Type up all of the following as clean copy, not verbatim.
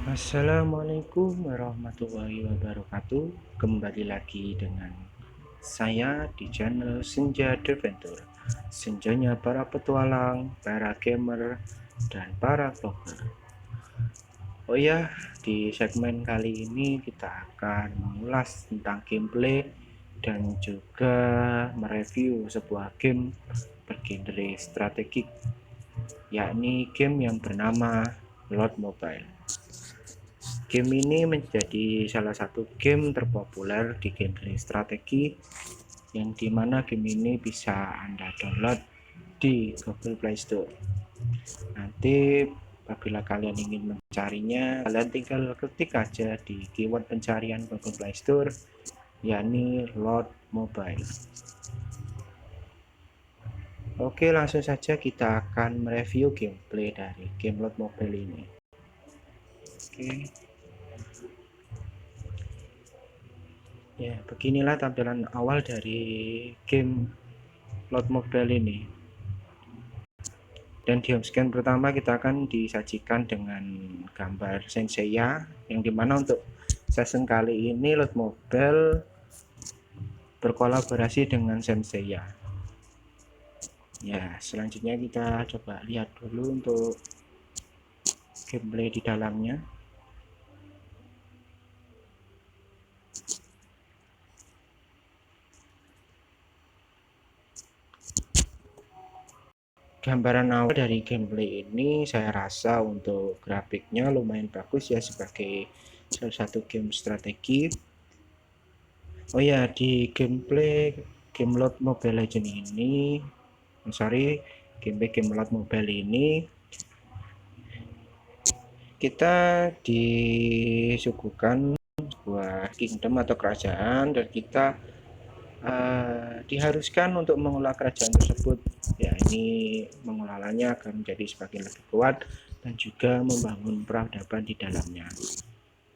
Assalamualaikum warahmatullahi wabarakatuh. Kembali lagi dengan saya di channel Senja Adventure. Senjanya para petualang, para gamer, dan para vlogger. Oh ya, di segmen kali ini kita akan mengulas tentang gameplay dan juga mereview sebuah game bergenre strategik, yakni game yang bernama Lord Mobile. Game ini menjadi salah satu game terpopuler di genre strategi, yang dimana game ini bisa Anda download di Google Play Store. Nanti apabila kalian ingin mencarinya, kalian tinggal ketik aja di keyword pencarian Google Play Store, yakni Lord Mobile. Oke, langsung saja kita akan mereview gameplay dari game Lord Mobile ini. Oke. Ya, beginilah tampilan awal dari game Lord Mobile ini. Dan di homescreen pertama kita akan disajikan dengan gambar Senseiya, yang dimana untuk season kali ini Lord Mobile berkolaborasi dengan Senseiya. Ya, selanjutnya kita coba lihat dulu untuk gameplay di dalamnya. Gambaran awal dari gameplay ini saya rasa untuk grafiknya lumayan bagus ya, sebagai salah satu game strategi. Oh ya, di gameplay game Lord Mobile Legend ini, gameplay game Lord Mobile ini kita disuguhkan sebuah kingdom atau kerajaan, dan kita diharuskan untuk mengelola kerajaan tersebut. Ya, ini mengelolanya agar menjadi semakin lebih kuat dan juga membangun peradaban di dalamnya.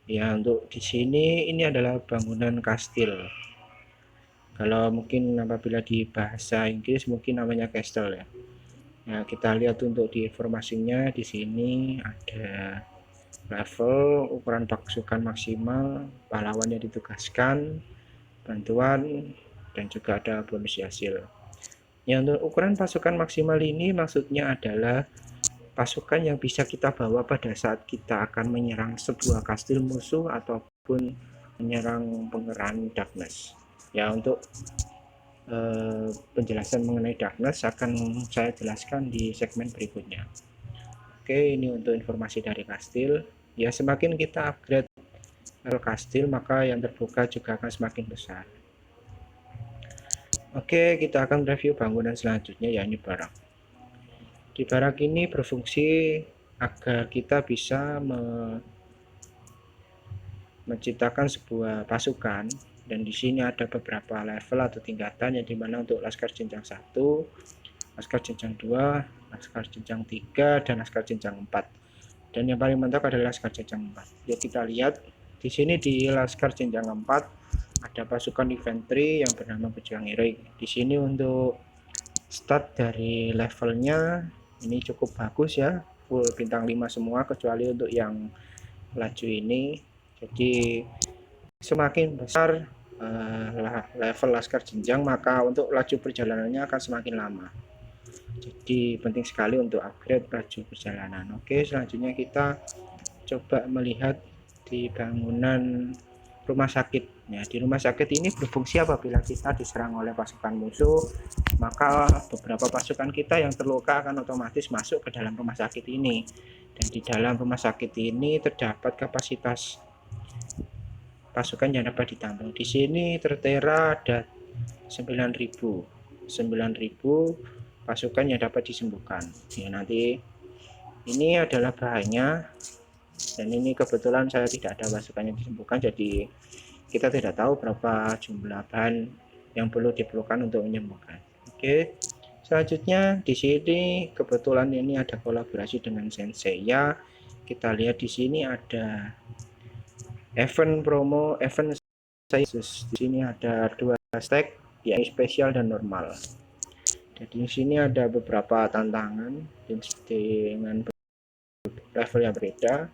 Ya, untuk di sini ini adalah bangunan kastil. Kalau mungkin apabila di bahasa Inggris mungkin namanya castle ya. Nah, kita lihat untuk di informasinya di sini ada level, ukuran pasukan maksimal, pahlawan yang ditugaskan, bantuan, dan juga ada bonus hasil. Ya, untuk ukuran pasukan maksimal ini maksudnya adalah pasukan yang bisa kita bawa pada saat kita akan menyerang sebuah kastil musuh ataupun menyerang pangeran Darkness. Ya, untuk penjelasan mengenai Darkness akan saya jelaskan di segmen berikutnya. Oke, ini untuk informasi dari kastil. Ya, semakin kita upgrade level kastil, maka yang terbuka juga akan semakin besar. Oke, kita akan review bangunan selanjutnya, yakni barak. Di barak ini berfungsi agar kita bisa menciptakan sebuah pasukan, dan di sini ada beberapa level atau tingkatan, yang dimana untuk laskar jenjang 1, laskar jenjang 2, laskar jenjang 3, dan laskar jenjang 4. Dan yang paling mantap adalah laskar jenjang 4. Jadi kita lihat di sini di laskar jenjang 4 ada pasukan infanteri yang bernama pejuang heroik. Di sini untuk start dari levelnya ini cukup bagus ya, full bintang 5 semua kecuali untuk yang laju ini. Jadi semakin besar level laskar jenjang, maka untuk laju perjalanannya akan semakin lama. Jadi penting sekali untuk upgrade laju perjalanan. Oke, selanjutnya kita coba melihat di bangunan rumah sakit. Ya, di rumah sakit ini berfungsi apabila kita diserang oleh pasukan musuh, maka beberapa pasukan kita yang terluka akan otomatis masuk ke dalam rumah sakit ini. Dan di dalam rumah sakit ini terdapat kapasitas pasukan yang dapat ditambah. Di sini tertera ada 9.000 pasukan yang dapat disembuhkan. Ya, nanti ini adalah bahannya, dan ini kebetulan saya tidak ada pasukan yang disembuhkan, jadi kita tidak tahu berapa jumlah bahan yang perlu diperlukan untuk menyembuhkan. Oke, selanjutnya di sini kebetulan ini ada kolaborasi dengan Senseiya. Kita lihat di sini ada event promo, event saya di sini ada 2 stack, yaitu spesial dan normal. Jadi di sini ada beberapa tantangan dengan level yang berbeda.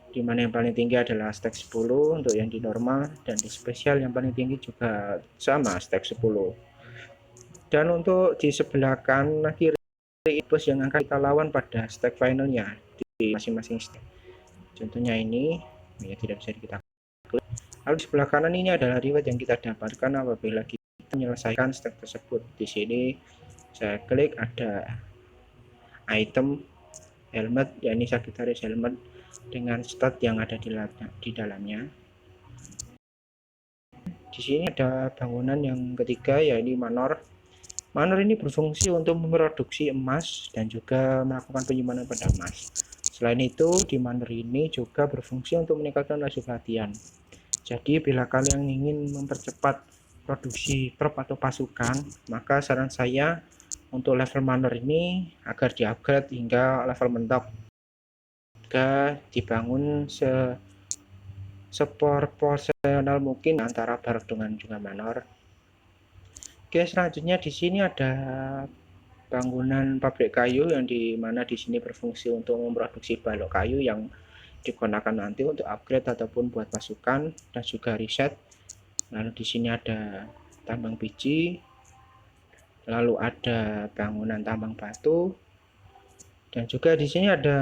di mana yang paling tinggi adalah stack 10 untuk yang di normal, dan di spesial yang paling tinggi juga sama stack 10. Dan untuk di sebelah kanan kiri bos yang akan kita lawan pada stack finalnya di masing-masing stack. Contohnya ini ya tidak bisa kita klik. Lalu di sebelah kanan ini adalah reward yang kita dapatkan apabila kita menyelesaikan stack tersebut. Di sini saya klik ada item helmet, yakni Sagittarius helmet dengan stat yang ada di dalamnya. Di sini ada bangunan yang ketiga, yaitu manor. Manor ini berfungsi untuk memproduksi emas dan juga melakukan penyimpanan pada emas. Selain itu, di manor ini juga berfungsi untuk meningkatkan laju latihan. Jadi, bila kalian ingin mempercepat produksi prop atau pasukan, maka saran saya untuk level manor ini agar di-upgrade hingga level mentok. Jika dibangun seproporsional mungkin antara barak dengan juga manor. Oke, selanjutnya di sini ada bangunan pabrik kayu yang dimana di sini berfungsi untuk memproduksi balok kayu yang digunakan nanti untuk upgrade ataupun buat pasukan dan juga riset. Lalu di sini ada tambang biji, lalu ada bangunan tambang batu, dan juga di sini ada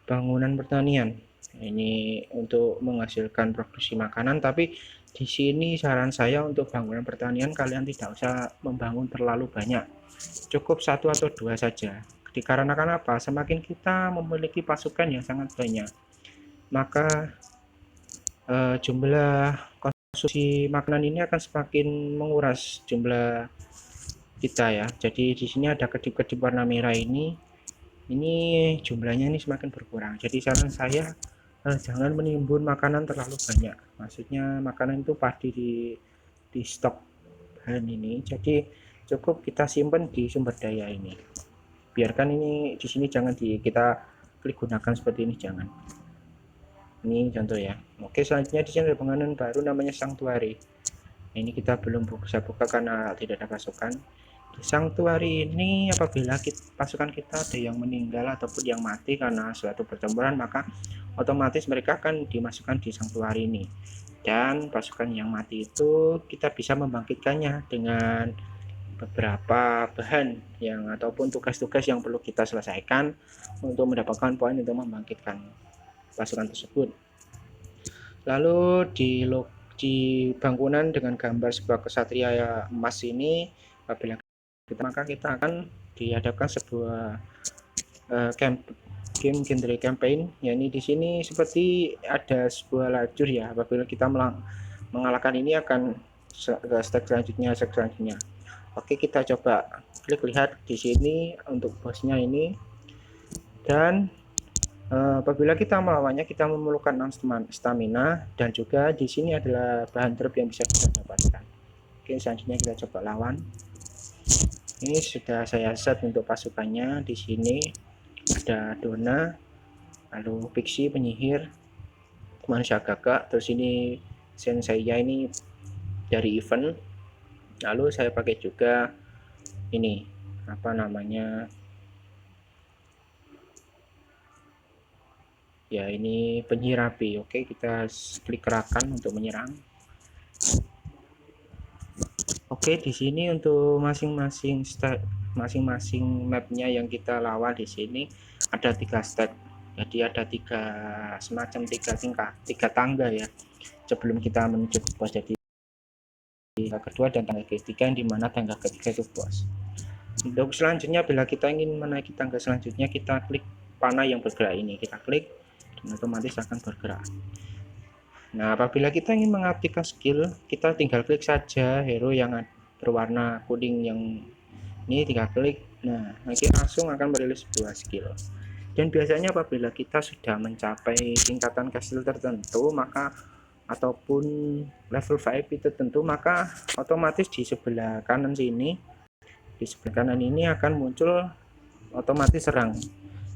bangunan pertanian. Ini untuk menghasilkan produksi makanan, tapi di sini saran saya untuk bangunan pertanian kalian tidak usah membangun terlalu banyak, cukup 1 atau 2 saja. Dikarenakan apa? Semakin kita memiliki pasukan yang sangat banyak, maka jumlah konsumsi makanan ini akan semakin menguras jumlah kita ya. Jadi di sini ada kedip-kedip warna merah ini jumlahnya ini semakin berkurang. Jadi saran saya jangan menimbun makanan terlalu banyak. Maksudnya makanan itu pasti di stok bahan ini. Jadi cukup kita simpan di sumber daya ini. Biarkan ini di sini jangan kita klik gunakan seperti ini, jangan. Ini contoh ya. Oke, selanjutnya di sini ada bangunan baru namanya Sanctuary. Ini kita belum bisa buka karena tidak ada pasukan. Di Sanctuary ini apabila pasukan kita ada yang meninggal ataupun yang mati karena suatu pertempuran, maka otomatis mereka akan dimasukkan di Sanctuary ini. Dan pasukan yang mati itu kita bisa membangkitkannya dengan beberapa bahan yang ataupun tugas-tugas yang perlu kita selesaikan untuk mendapatkan poin untuk membangkitkan pasukan tersebut. Lalu di bangunan dengan gambar sebuah kesatria emas ini, apabila maka kita akan dihadapkan sebuah game genre campaign, yakni di sini seperti ada sebuah lajur ya. Apabila kita mengalahkan ini akan ke step selanjutnya. Oke, kita coba klik lihat di sini untuk bosnya ini. Dan apabila kita melawannya kita memerlukan 6 stamina, dan juga di sini adalah bahan drop yang bisa kita dapatkan. Oke, selanjutnya kita coba lawan. Ini sudah saya set untuk pasukannya. Di sini ada Dona, lalu Pixie penyihir, manusia gagak, terus ini Senseiya ini dari event. Lalu saya pakai juga ini apa namanya ya, ini penyihir api. Oke, kita klik gerakan untuk menyerang. Oke, di sini untuk masing-masing mapnya yang kita lawan di sini ada 3 step. Jadi ada semacam tiga tangga ya sebelum kita menuju ke bos. Jadi tangga kedua dan tangga ketiga, yang dimana tangga ketiga itu bos. Untuk selanjutnya, bila kita ingin menaiki tangga selanjutnya, kita klik panah yang bergerak ini, kita klik dan otomatis akan bergerak. Nah, apabila kita ingin mengaktifkan skill, kita tinggal klik saja hero yang berwarna kuning yang ini, tinggal klik. Nah, nanti langsung akan merilis sebuah skill. Dan biasanya apabila kita sudah mencapai tingkatan castle tertentu, maka ataupun level VIP tertentu, maka otomatis di sebelah kanan sini, di sebelah kanan ini akan muncul otomatis serang.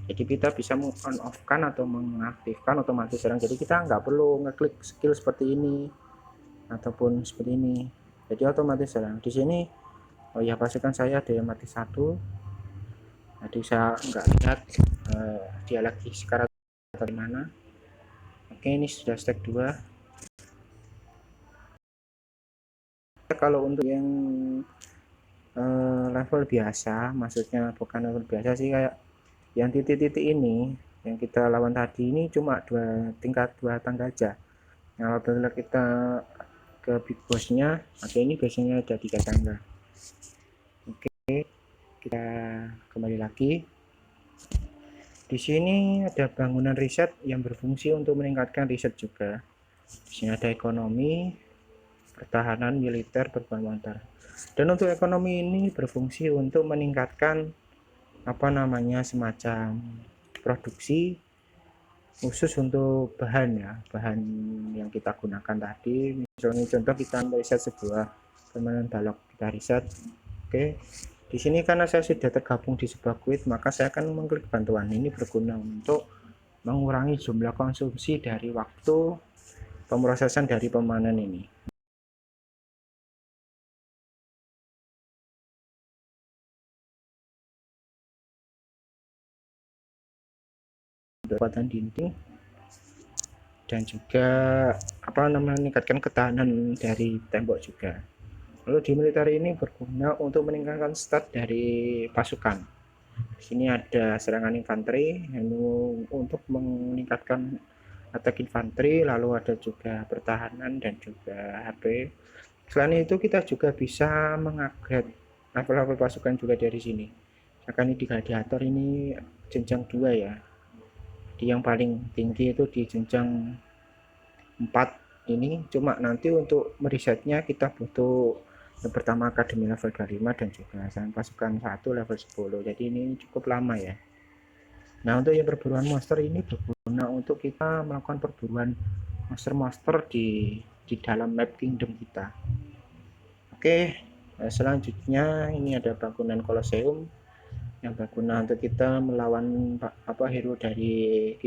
Jadi kita bisa on off kan atau mengaktifkan otomatis serang. Jadi kita nggak perlu ngeklik skill seperti ini ataupun seperti ini. Jadi otomatis serang. Di sini oh ya, pasukan saya ada yang mati 1. Jadi saya nggak lihat dia lagi sekarang dari mana. Oke, ini sudah stack 2. Kalau untuk yang level biasa, maksudnya bukan level biasa sih, kayak yang titik-titik ini yang kita lawan tadi ini cuma tingkat 2 tangga aja. Nah, apabila kita ke big bossnya, oke, ini biasanya ada 3 tangga. Oke, kita kembali lagi. Di sini ada bangunan riset yang berfungsi untuk meningkatkan riset juga. Di sini ada ekonomi, pertahanan, militer, berbahan bakar. Dan untuk ekonomi ini berfungsi untuk meningkatkan semacam produksi khusus untuk bahan ya, bahan yang kita gunakan tadi. Misalnya contoh kita riset sebuah permainan balok, kita riset. Oke, di sini karena saya sudah tergabung di sebuah quit, maka saya akan mengklik bantuan. Ini berguna untuk mengurangi jumlah konsumsi dari waktu pemrosesan dari pemanen ini. Kekuatan dinding dan juga meningkatkan ketahanan dari tembok juga. Lalu di militer ini berguna untuk meningkatkan stat dari pasukan. Di sini ada serangan infanteri untuk meningkatkan attack infanteri, lalu ada juga pertahanan dan juga HP. Selain itu kita juga bisa mengupgrade level-level pasukan juga dari sini. Misalkan di gladiator ini jenjang 2 ya. Di yang paling tinggi itu di jenjang 4 ini, cuma nanti untuk merisetnya kita butuh yang pertama akademi level 25 dan juga pasukan 1 level 10. Jadi ini cukup lama ya. Nah, untuk yang perburuan monster ini berguna untuk kita melakukan perburuan monster-monster di dalam map kingdom kita. Oke, selanjutnya ini ada bangunan Colosseum yang berguna untuk kita melawan hero dari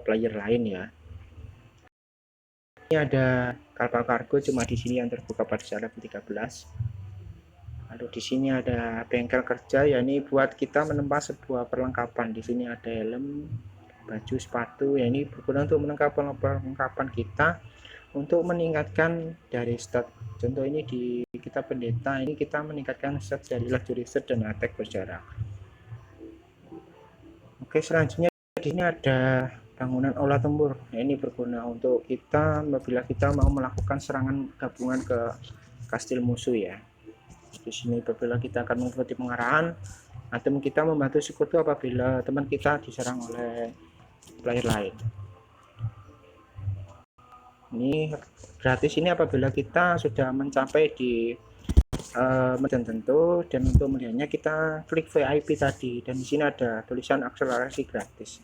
player lain ya. Ini ada kapal kargo, cuma di sini yang terbuka pada saat level 13. Lalu di sini ada bengkel kerja, ya ini buat kita menempa sebuah perlengkapan. Di sini ada helm, baju, sepatu, ya ini berguna untuk menengkapan perlengkapan kita untuk meningkatkan dari stat. Contoh ini di kita pendeta, ini kita meningkatkan stat dari luxury set dan attack berjarak. Oke, selanjutnya di sini ada bangunan olah tempur. Nah, ini berguna untuk kita apabila kita mau melakukan serangan gabungan ke kastil musuh ya. Di sini apabila kita akan mengikuti pengarahan, atau kita membantu sekutu apabila teman kita diserang oleh player lain. Ini gratis ini apabila kita sudah mencapai di tertentu, dan untuk melihatnya kita klik VIP tadi, dan di sini ada tulisan akselerasi gratis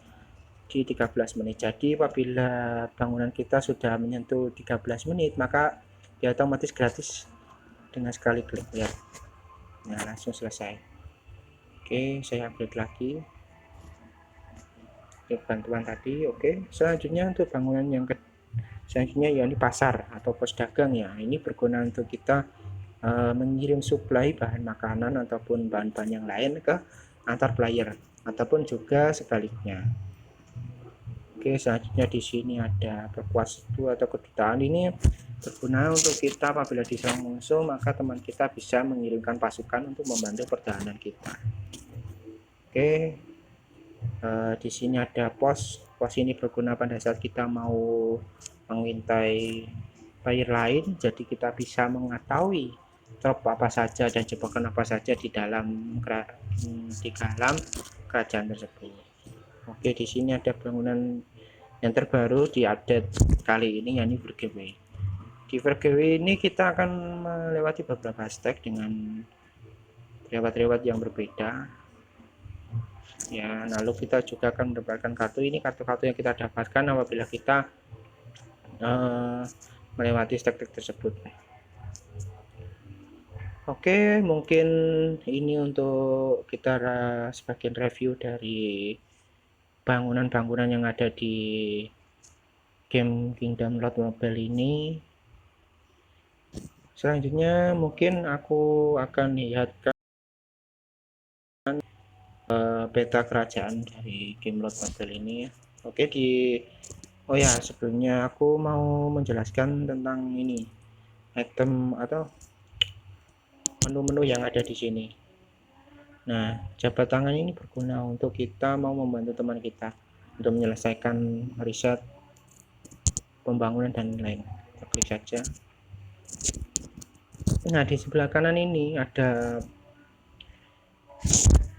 di 13 menit. Jadi apabila bangunan kita sudah menyentuh 13 menit, maka dia otomatis gratis dengan sekali klik ya. Nah, langsung selesai. Oke, saya update lagi untuk bantuan tadi. Oke, selanjutnya untuk bangunan yang selanjutnya ya ini pasar atau pos dagang ya. Ini berguna untuk kita mengirim suplai bahan makanan ataupun bahan-bahan yang lain ke antar player ataupun juga sebaliknya. Oke, selanjutnya di sini ada perkuasitu atau kedutaan. Ini berguna untuk kita apabila diserang musuh, maka teman kita bisa mengirimkan pasukan untuk membantu pertahanan kita. Oke, di sini ada pos. Pos ini berguna pada saat kita mau mengintai player lain, jadi kita bisa mengetahui trap apa saja dan jebakan apa saja di dalam kerajaan tersebut. Oke, di sini ada bangunan yang terbaru di update kali ini, yakni Vergewe. Di Vergewe ini kita akan melewati beberapa stack dengan reward-reward yang berbeda ya. Lalu kita juga akan mendapatkan kartu ini, kartu-kartu yang kita dapatkan apabila kita melewati stack-stack tersebut. Oke, mungkin ini untuk kita sebagian review dari bangunan-bangunan yang ada di game Kingdom Lord Mobile ini. Selanjutnya mungkin aku akan lihatkan peta kerajaan dari game Lord Model ini ya. Oke, oh ya, sebelumnya aku mau menjelaskan tentang ini item atau menu-menu yang ada di sini. Nah, jabat tangan ini berguna untuk kita mau membantu teman kita untuk menyelesaikan riset, pembangunan dan lain. Kita klik saja. Nah, di sebelah kanan ini ada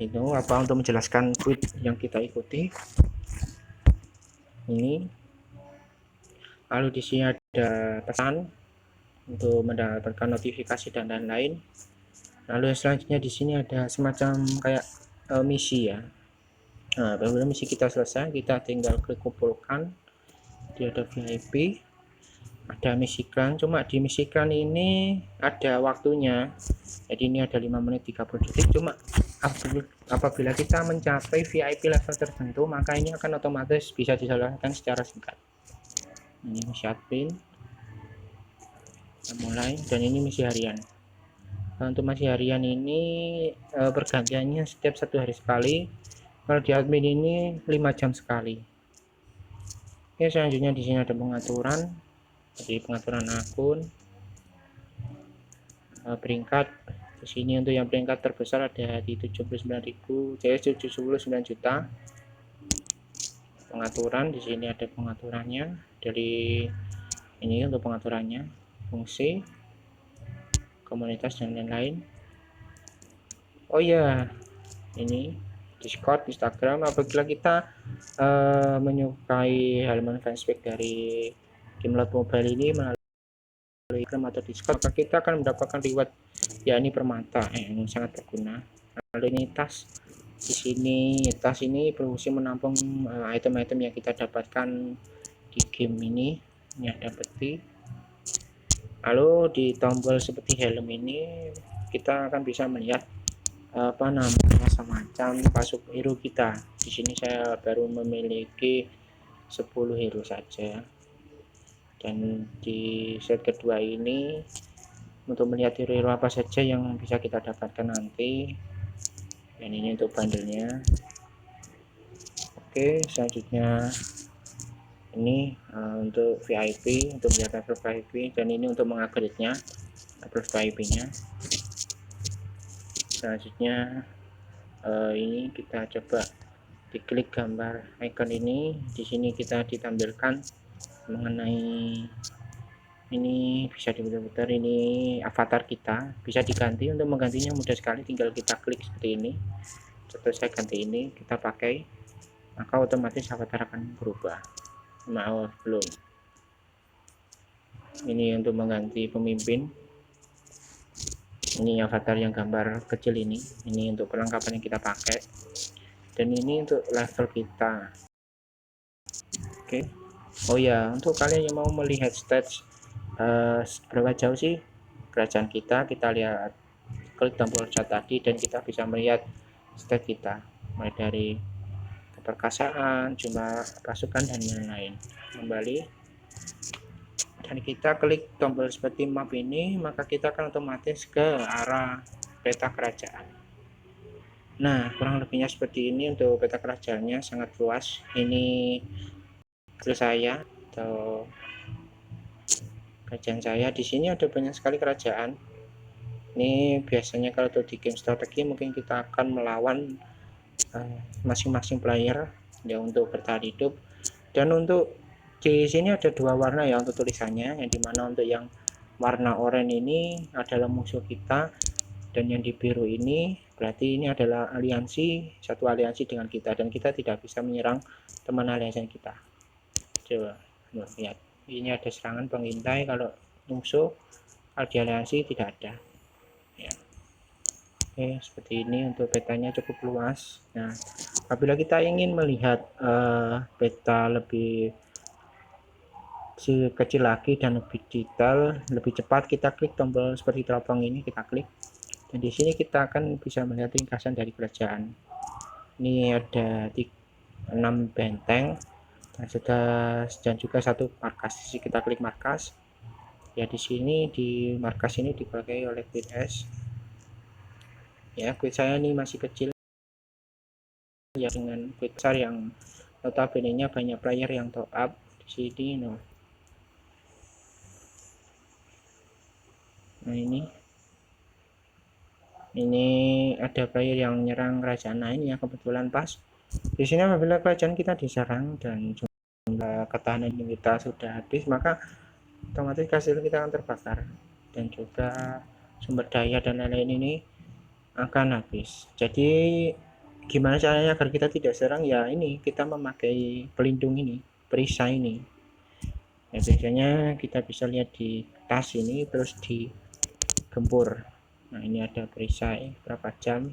itu apa untuk menjelaskan tweet yang kita ikuti. Ini. Lalu di sini ada pesan untuk mendapatkan notifikasi dan lain-lain. Lalu yang selanjutnya di sini ada semacam kayak misi ya. Nah, apabila misi kita selesai, kita tinggal klik kumpulkan. Dia ada VIP, ada misi klan. Cuma di misi klan ini ada waktunya. Jadi ini ada 5 menit 30 detik. Cuma apabila kita mencapai VIP level tertentu, maka ini akan otomatis bisa diselesaikan secara singkat. Ini misi admin. Kita mulai, dan ini misi harian. Nah, untuk misi harian ini pergantiannya setiap 1 hari sekali. Kalau di admin ini 5 jam sekali. Oke, selanjutnya di sini ada pengaturan. Jadi pengaturan akun, peringkat. Di sini untuk yang peringkat terbesar ada di 79.000, jadi 79 juta. Pengaturan di sini ada pengaturannya dari ini untuk pengaturannya, fungsi, komunitas dan lain-lain. Oh ya, ini Discord, Instagram. Apabila kita menyukai halaman fanspage dari game Lord Mobile ini melalui Instagram atau Discord, maka kita akan mendapatkan reward, yakni permata yang sangat berguna. Lalu ini tas. Di sini tas ini berfungsi menampung item-item yang kita dapatkan di game ini. Ini ada peti. Lalu di tombol seperti helm ini kita akan bisa melihat apa namanya semacam pasuk hero kita. Di sini saya baru memiliki 10 hero saja. Dan di set kedua ini untuk melihat hero apa saja yang bisa kita dapatkan nanti. Dan ini untuk bandelnya. Oke, selanjutnya ini untuk VIP, untuk melihat level VIP, dan ini untuk mengupgrade-nya, level VIP-nya. Selanjutnya ini kita coba diklik gambar icon ini. Di sini kita ditampilkan mengenai ini, bisa diputar-putar, ini avatar kita bisa diganti. Untuk menggantinya mudah sekali, tinggal kita klik seperti ini. Setelah saya ganti ini, kita pakai, maka otomatis avatar akan berubah. Maaf, belum. Ini untuk mengganti pemimpin. Ini avatar yang gambar kecil ini untuk perlengkapan yang kita pakai, dan ini untuk level kita. Oke. Oh ya, untuk kalian yang mau melihat stats berapa jauh sih kerajaan kita lihat, klik tombol chat tadi dan kita bisa melihat stat kita, mulai dari keperkasaan, jumlah pasukan dan lain-lain. Kembali, dan kita klik tombol seperti map ini, maka kita akan otomatis ke arah peta kerajaan. Nah, kurang lebihnya seperti ini untuk peta kerajaannya, sangat luas. Ini saya atau kerajaan saya. Di sini ada banyak sekali kerajaan. Ini biasanya kalau di game strategi mungkin kita akan melawan masing-masing player ya untuk bertahan hidup. Dan untuk di sini ada 2 warna ya untuk tulisannya, yang dimana untuk yang warna oranye ini adalah musuh kita, dan yang di biru ini berarti ini adalah aliansi, satu aliansi dengan kita, dan kita tidak bisa menyerang teman aliansi kita. Coba lihat, ini ada serangan pengintai kalau musuh, kalau di aliansi tidak ada ya. Oke, seperti ini untuk petanya cukup luas. Nah, apabila kita ingin melihat peta lebih kecil lagi dan lebih detail, lebih cepat, kita klik tombol seperti teropong ini, kita klik, dan di sini kita akan bisa melihat ringkasan dari kerajaan. Ini ada 6 benteng dan juga 1 markas. Jadi kita klik markas ya. Di sini di markas ini dipakai oleh Queen S ya. Queen saya ini masih kecil ya dengan quit besar yang notabene-nya banyak player yang top up di sini no. Nah ini ada player yang menyerang kerajaan. Nah ini ya kebetulan pas di sini apabila kerajaan kita diserang dan jumlah ketahanan kita sudah habis, maka otomatis kastil kita akan terbakar dan juga sumber daya dan lain-lain ini akan habis. Jadi gimana caranya agar kita tidak serang? Ya ini kita memakai pelindung ini, perisai ini. Nah, biasanya kita bisa lihat di tas ini terus digempur. Nah ini ada perisai berapa jam.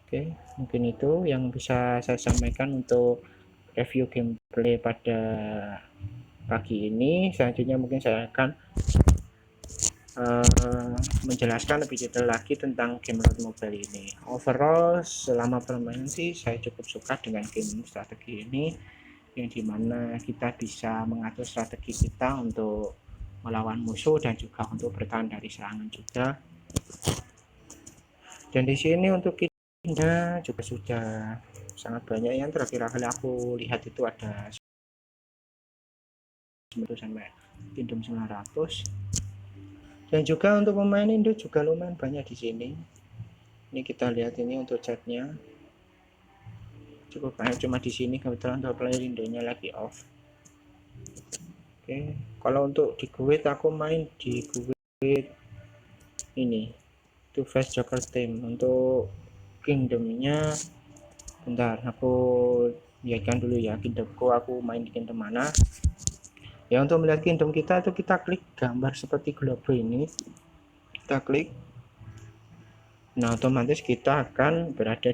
Oke, mungkin itu yang bisa saya sampaikan untuk review gameplay pada pagi ini. Selanjutnya mungkin saya akan menjelaskan lebih detail lagi tentang game Lord Mobile ini. Overall selama permainan sih saya cukup suka dengan game strategi ini, yang dimana kita bisa mengatur strategi kita untuk melawan musuh dan juga untuk bertahan dari serangan juga. Dan di sini untuk kitnya juga sudah sangat banyak. Yang terakhir kali aku lihat itu ada 900 sampai Kingdom 900. Dan juga untuk pemain Indo juga lumayan banyak di sini. Ini kita lihat ini untuk chatnya cukup banyak, cuma di sini kebetulan untuk player Indonya lagi off. Oke, kalau untuk di guild aku main di guild ini to face Joker team. Untuk kingdomnya bentar aku lihatkan dulu ya, kingdomku aku main di kingdom mana ya. Untuk melihat kingdom kita itu kita klik gambar seperti globe ini, kita klik. Nah otomatis kita akan berada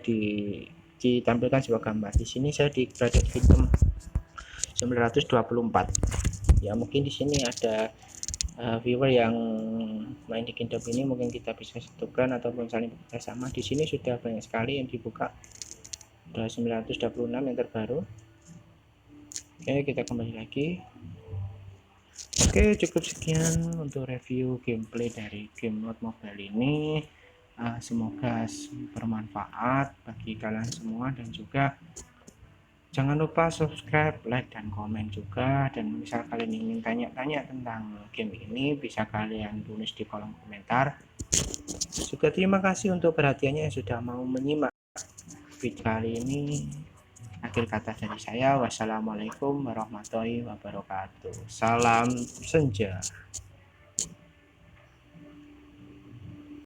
ditampilkan sebuah gambar. Di sini saya berada di kingdom 924 ya. Mungkin di sini ada viewer yang main di kingdom ini, mungkin kita bisa satukan ataupun saling bekerja sama. Di sini sudah banyak sekali yang dibuka, ada 926 yang terbaru. Oke, kita kembali lagi. Oke, cukup sekian untuk review gameplay dari game Lord Mobile ini. Semoga bermanfaat bagi kalian semua, dan juga jangan lupa subscribe, like, dan komen juga. Dan misal kalian ingin tanya-tanya tentang game ini, bisa kalian tulis di kolom komentar. Juga terima kasih untuk perhatiannya yang sudah mau menyimak video kali ini. Akhir kata dari saya, wassalamualaikum warahmatullahi wabarakatuh. Salam senja.